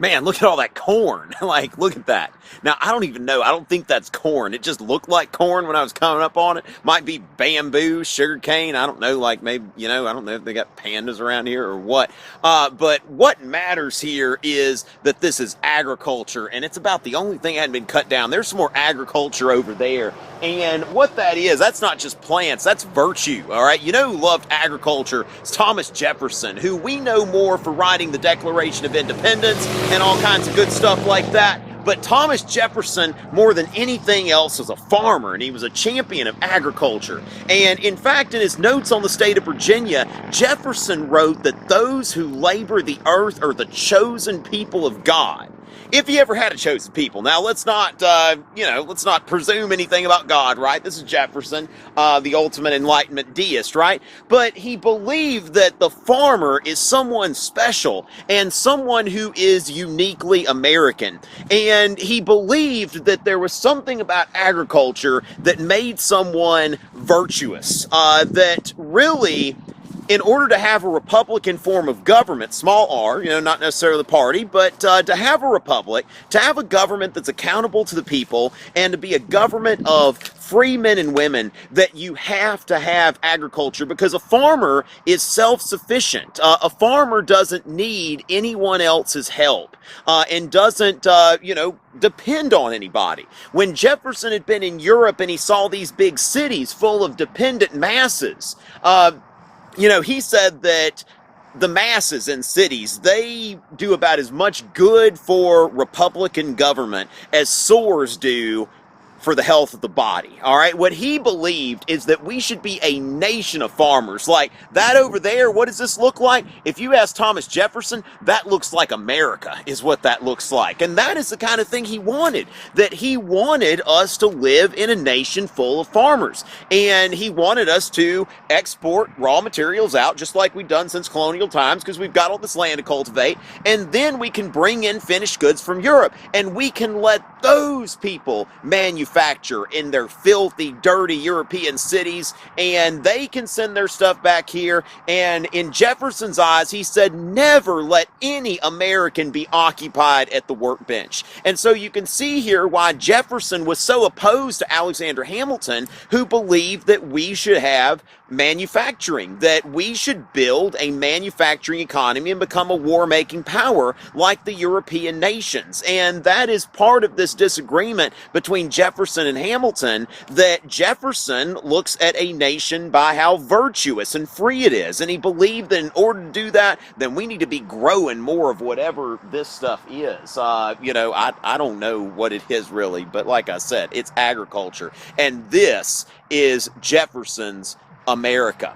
Man, look at all that corn. Like, look at that. Now, I don't even know. I don't think that's corn. It just looked like corn when I was coming up on it. Might be bamboo, sugar cane. I don't know. Like, maybe, I don't know if they got pandas around here or what. But what matters here is that this is agriculture, and it's about the only thing that hadn't been cut down. There's some more agriculture over there. And what that is, that's not just plants, that's virtue, all right? You know who loved agriculture? It's Thomas Jefferson, who we know more for writing the Declaration of Independence and all kinds of good stuff like that. But Thomas Jefferson, more than anything else, was a farmer, and he was a champion of agriculture. And in fact, in his notes on the state of Virginia, Jefferson wrote that those who labor the earth are the chosen people of God. If he ever had a chosen people. Now, let's not presume anything about God, right? This is Jefferson, the ultimate Enlightenment deist, right? But he believed that the farmer is someone special and someone who is uniquely American. And he believed that there was something about agriculture that made someone virtuous, that really, in order to have a Republican form of government, small r, not necessarily the party, but to have a republic, to have a government that's accountable to the people, and to be a government of free men and women, that you have to have agriculture, because a farmer is self-sufficient. A farmer doesn't need anyone else's help, and doesn't, depend on anybody. When Jefferson had been in Europe and he saw these big cities full of dependent masses, he said that the masses in cities, they do about as much good for Republican government as sores do for the health of the body, all right? What he believed is that we should be a nation of farmers. Like, that over there, what does this look like? If you ask Thomas Jefferson, that looks like America, is what that looks like. And that is the kind of thing he wanted, that he wanted us to live in a nation full of farmers. And he wanted us to export raw materials out, just like we've done since colonial times, because we've got all this land to cultivate. And then we can bring in finished goods from Europe, and we can let those people manufacture in their filthy, dirty European cities, and they can send their stuff back here. And in Jefferson's eyes, he said, never let any American be occupied at the workbench. And so you can see here why Jefferson was so opposed to Alexander Hamilton, who believed that we should have manufacturing, that we should build a manufacturing economy and become a war-making power like the European nations. And that is part of this disagreement between Jefferson and Hamilton, that Jefferson looks at a nation by how virtuous and free it is. And he believed that in order to do that, then we need to be growing more of whatever this stuff is. I don't know what it is really, but like I said, it's agriculture. And this is Jefferson's America.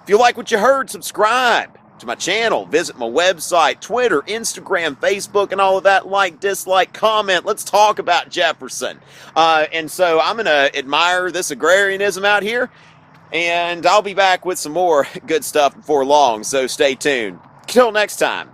If you like what you heard, subscribe to my channel, visit my website, Twitter, Instagram, Facebook, and all of that. Like, dislike, comment. Let's talk about Jefferson. And so I'm going to admire this agrarianism out here, and I'll be back with some more good stuff before long, so stay tuned. Till next time.